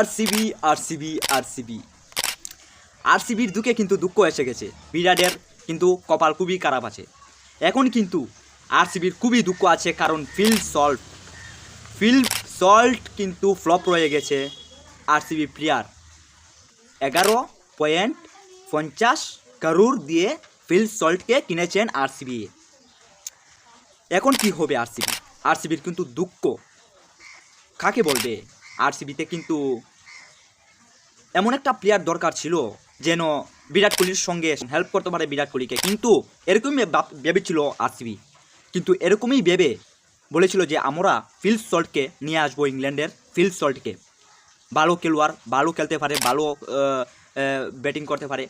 RCB RCB RCB আরসিবির দুঃখে কিন্তু দুঃখ এসে গেছে। বিরাটের কিন্তু কপাল খুবই খারাপ আছে। এখন কিন্তু আরসিবির খুবই দুঃখ আছে, কারণ ফিল সল্ট কিন্তু ফ্লপ রয়ে গেছে। আরসিবি প্লেয়ার 11.50 করোড় দিয়ে ফিল সল্টকে কিনেছেন আরসিবি। এখন কি হবে আরসিবির কিন্তু দুঃখ কাকে বলবে। আরসিবিতে কিন্তু এমন একটা প্লেয়ার দরকার ছিল যেন বিরাট কোহলির সঙ্গে হেল্প করতে পারে বিরাট কোহলিকে, কিন্তু এরকমই ভেবেছিল আরসিবি। কিন্তু এরকমই ভেবে বলেছিল যে আমরা ফিল সল্টকে নিয়ে আসবো, ইংল্যান্ডের ফিল সল্টকে। ভালো খেলোয়াড়, ভালো খেলতে পারে, ভালো ব্যাটিং করতে পারে।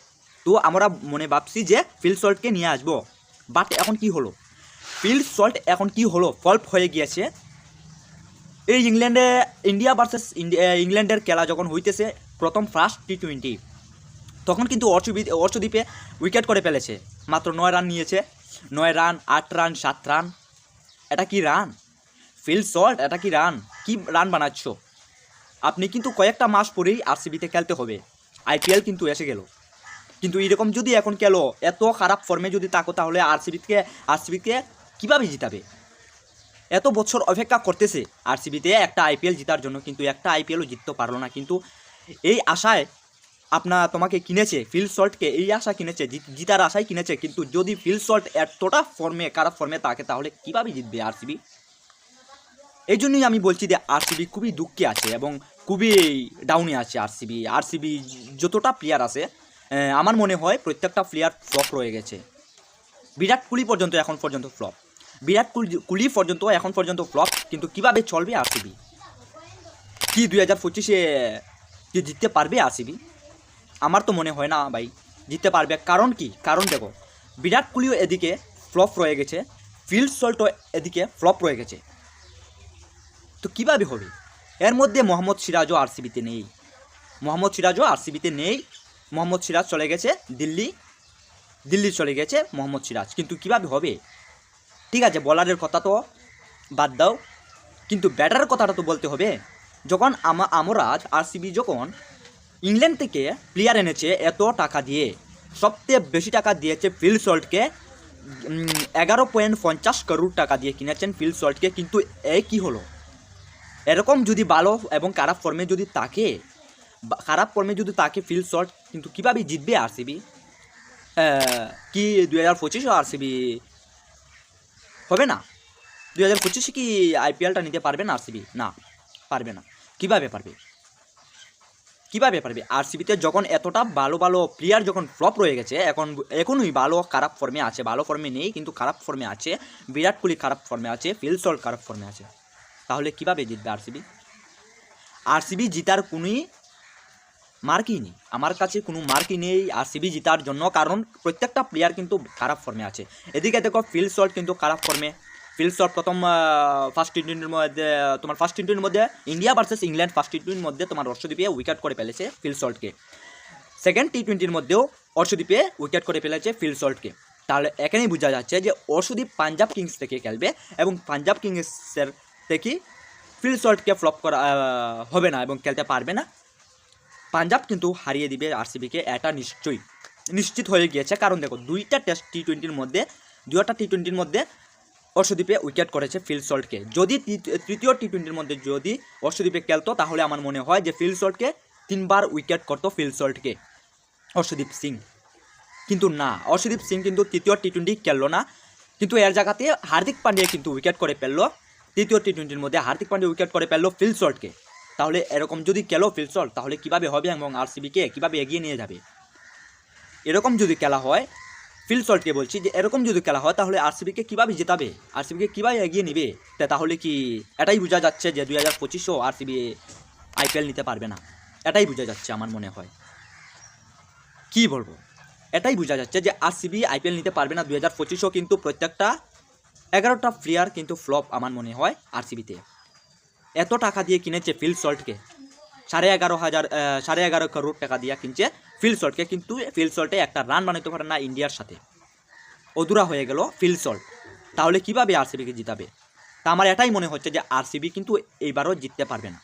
তো আমরা মনে ভাবছি যে ফিল সল্টকে নিয়ে আসবো। বাট এখন কি হলো, ফিল সল্ট এখন কি হলো, ফল্প হয়ে গিয়েছে। এই ইন্ডিয়া ভার্সেস ইংল্যান্ডের খেলা যখন হইতেছে, প্রথম ফার্স্ট টি20, তখন কিন্তু অর্শদীপে উইকেট করে ফেলেছে। মাত্র 9 রান নিয়েছে, 9 রান, 8 রান, 7 রান। এটা কি রান? ফিল সল্ট, এটা কি রান? কি রান বানাচ্ছ? আপনি কিন্তু কয়েকটা মাস পরেই আরসিবিতে খেলতে হবে। আইপিএল কিন্তু এসে গেল, কিন্তু এরকম যদি এখন খেলো, এত খারাপ ফর্মে যদি থাকো, তাহলে আরসিবিকে কীভাবে জিতাবে? এত বছর অপেক্ষা করতেছে আরসিবিতে একটা আইপিএল জেতার জন্য, কিন্তু একটা আইপিএলও জিততে পারলো না। কিন্তু এই আশায় তোমাকে কিনেছে ফিল সল্টকে, এই আশা কিনেছে, জিতার আশায় কিনেছে। কিন্তু যদি ফিল সল্ট এতটা খারাপ ফর্মে থাকে, তাহলে কীভাবে জিতবে আরসিবি? এই জন্যই আমি বলছি যে আরসিবি খুবই দুঃখে আছে এবং খুবই ডাউনে আছে। আরসিবি যতটা প্লেয়ার আছে, আমার মনে হয় প্রত্যেকটা প্লেয়ার ফ্লপ রয়ে গেছে। বিরাট কোহলি পর্যন্ত এখন পর্যন্ত ফ্লপ, কিন্তু কিভাবে চলবে আরসিবি? কি 2025-এ কি জিততে পারবে আরসিবি? আমার তো মনে হয় না ভাই জিততে পারবে। কারণ কি? কারণ দেখো, বিরাট কোহলিও এদিকে ফ্লপ রয়ে গেছে, ফিল সল্টও এদিকে ফ্লপ রয়ে গেছে। তো কীভাবে হবে? এর মধ্যে মোহাম্মদ সিরাজও আরসিবিতে নেই। মোহাম্মদ সিরাজ চলে গেছে দিল্লি চলে গেছে মোহাম্মদ সিরাজ। কিন্তু কীভাবে হবে? ঠিক আছে, বলারের কথা তো বাদ দাও, কিন্তু ব্যাটারের কথাটা তো বলতে হবে। যখন আমরা আরসিবি যখন ইংল্যান্ড থেকে প্লেয়ার এনেছে এত টাকা দিয়ে, সবচেয়ে বেশি টাকা দিয়েছে ফিল সল্টকে, 11.50 করোড় টাকা দিয়ে কিনেছেন ফিল সল্টকে। কিন্তু এই কি হলো? এরকম যদি ভালো এবং খারাপ ফর্মে যদি তাকে ফিল সল্ট, কিন্তু কীভাবে জিতবে আরসিবি? কি 2025 আরসিবি হবে না? 2025 কি আইপিএলটা নিতে পারবে না আরসিবি? না, পারবে না। কীভাবে পারবে? আরসিবিতে যখন এতটা ভালো প্লেয়ার যখন ফ্লপ রয়ে গেছে, এখনই খারাপ ফর্মে আছে, ভালো ফর্মে নেই কিন্তু খারাপ ফর্মে আছে। বিরাট কোহলি খারাপ ফর্মে আছে, ফিল সল্ট খারাপ ফর্মে আছে। তাহলে কীভাবে জিতবে আরসিবি জিতার কোনোই মার্কই নেই। আমার কাছে কোনো মার্কই নেই আরসিবি জিতার জন্য, কারণ প্রত্যেকটা প্লেয়ার কিন্তু খারাপ ফর্মে আছে। এদিকে দেখো, ফিল সল্ট কিন্তু খারাপ ফর্মে। ফিল সল্ট প্রথম ফার্স্ট টি20-র মধ্যে ইন্ডিয়া ভার্সেস ইংল্যান্ড ফার্স্ট টি20-র মধ্যে তোমার অর্শদীপে উইকেট করে ফেলেছে ফিল সল্টকে। সেকেন্ড টি20-র মধ্যেও অর্শদীপে উইকেট করে ফেলেছে ফিল সল্টকে। তাহলে এখানেই বোঝা যাচ্ছে যে অর্শদীপ পাঞ্জাব কিংস থেকে খেলবে এবং পাঞ্জাব কিংসের থেকে ফিল সল্টকে ফ্লপ করা হবে না এবং খেলতে পারবে না। পাঞ্জাব কিন্তু হারিয়ে দিবে আরসিবিকে, এটা নিশ্চিত হয়ে গিয়েছে। কারণ দেখো, দুইটা টি20-র মধ্যে অর্শদীপে উইকেট করেছে ফিল সল্টকে। যদি তৃতীয় টি20-র মধ্যে যদি অর্শদীপে খেলতো, তাহলে আমার মনে হয় যে ফিল সল্টকে 3 বার উইকেট করতো অর্শদীপ সিং। কিন্তু না, অর্শদীপ সিং কিন্তু তৃতীয় টি20 খেললো না, কিন্তু এর জায়গাতে হার্দিক পান্ডিয়া কিন্তু উইকেট করে ফেললো। তৃতীয় টি20-র মধ্যে হার্দিক পান্ডিয়া উইকেট করে ফেললো ফিল সল্টকে। তাহলে এরকম যদি খেলো ফিল সল্ট, তাহলে কীভাবে হবে এবং আরসিবিকে কীভাবে এগিয়ে নিয়ে যাবে? এরকম যদি খেলা হয়, ফিল সল্টকে বলছি যে এরকম যদি খেলা হয়, তাহলে আরসিবিকে কীভাবে জেতাবে? আরসিবিকে কীভাবে এগিয়ে নেবে? তাহলে কি এটাই বোঝা যাচ্ছে যে 2025-ও আরসিবি আইপিএল নিতে পারবে না? এটাই বোঝা যাচ্ছে আমার মনে হয়। কি বলবো, এটাই বোঝা যাচ্ছে যে আরসিবি আইপিএল নিতে পারবে না 2025-ও। কিন্তু প্রত্যেকটা 11টা প্লেয়ার কিন্তু ফ্লপ আমার মনে হয় আরসিবিতে। এত টাকা দিয়ে কিনেছে ফিল সল্টকে, 11.5 করোড় টাকা দিয়ে কিনছে ফিল সল্টকে, কিন্তু ফিল সল্টে একটা রান বানাতে পারে না ইন্ডিয়ার সাথে। অধুরা হয়ে গেল ফিল সল্ট। তাহলে কীভাবে আরসিবিকে জিতাবে? তা আমার এটাই মনে হচ্ছে যে আরসিবি কিন্তু এইবারও জিততে পারবে না।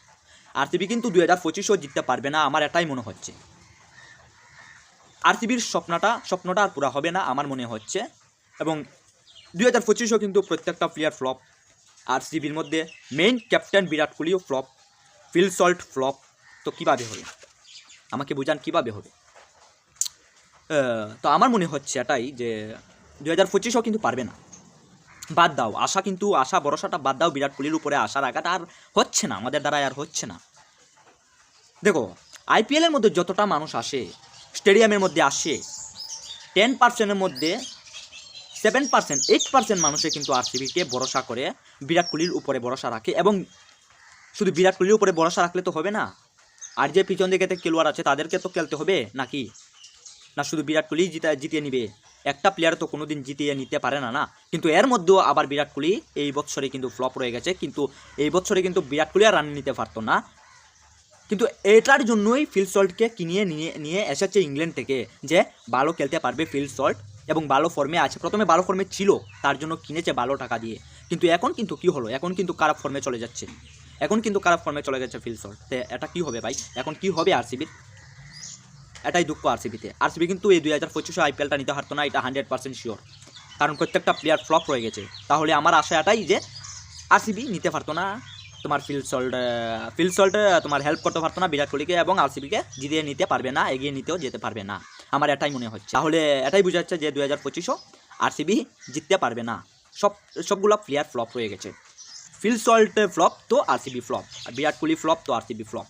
আরসিবি কিন্তু 2025-ও জিততে পারবে না, আমার এটাই মনে হচ্ছে। আরসিবির স্বপ্নটা আর পুরা হবে না আমার মনে হচ্ছে। এবং 2025-ও কিন্তু প্রত্যেকটা প্লেয়ার ফ্লপ। আরসিবির মধ্যে মেইন ক্যাপ্টেন বিরাট কোহলিও ফ্লপ, ফিল সল্ট ফ্লপ। তো কীভাবে হবে, আমাকে বোঝান কীভাবে হবে? তো আমার মনে হচ্ছে এটাই যে 2025-ও কিন্তু পারবে না। বাদ দাও আশা ভরসাটা বাদ দাও, বিরাট কোহলির উপরে আশা রাখাটা আর হচ্ছে না, আমাদের দ্বারা আর হচ্ছে না। দেখো, আইপিএলের মধ্যে যতটা মানুষ আসে, স্টেডিয়ামের মধ্যে আসে, 10%-এর মধ্যে 7%, 8% মানুষে কিন্তু আরসিবিকে ভরসা করে, বিরাট কোহলির উপরে ভরসা রাখে। এবং শুধু বিরাট কোহলির উপরে ভরসা রাখলে তো হবে না, আর যে পিছন দিকে খেলোয়াড় আছে তাদেরকে তো খেলতে হবে নাকি? না শুধু বিরাট কোহলি জিতিয়ে নিবে? একটা প্লেয়ার তো কোনো দিন জিতিয়ে নিতে পারে না। কিন্তু এর মধ্যেও আবার বিরাট কোহলি এই বছরে কিন্তু ফ্লপ রয়ে গেছে, কিন্তু এই বছরে কিন্তু বিরাট কোহলি আর রান নিতে পারতো না। কিন্তু এটার জন্যই ফিল সল্টকে নিয়ে এসেছে ইংল্যান্ড থেকে, যে ভালো খেলতে পারবে ফিল সল্ট এবং ভালো ফর্মে আছে। প্রথমে ভালো ফর্মে ছিল, তার জন্য কিনেছে ভালো টাকা দিয়ে। কিন্তু এখন কিন্তু কী হলো, এখন কিন্তু খারাপ ফর্মে চলে যাচ্ছে, গেছে ফিল সল্ট। তো এটা কী হবে ভাই, এখন কী হবে আরসিবির? এটাই দুঃখ আরসিবিতে। আরসিবি কিন্তু এই 2025 আইপিএলটা নিতে পারতো না, এটা 100% শিওর, কারণ প্রত্যেকটা প্লেয়ার ফ্লপ রয়ে গেছে। তাহলে আমার আশা এটাই যে আরসিবি নিতে পারতো না, তোমার ফিল সল্ট তোমার হেল্প করতে পারতো না বিরাট কোহলিকে, এবং আরসিবিকে জিতিয়ে নিতে পারবে না, এগিয়ে নিতেও যেতে পারবে না, আমার এটাই মনে হচ্ছে। তাহলে এটাই বোঝা যাচ্ছে যে 2025-ও আরসিবি জিততে পারবে না, সবগুলো প্লেয়ার ফ্লপ হয়ে গেছে। ফিল সল্ট ফ্লপ তো আরসিবি ফ্লপ, আর বিরাট কোহলি ফ্লপ তো আরসিবি ফ্লপ।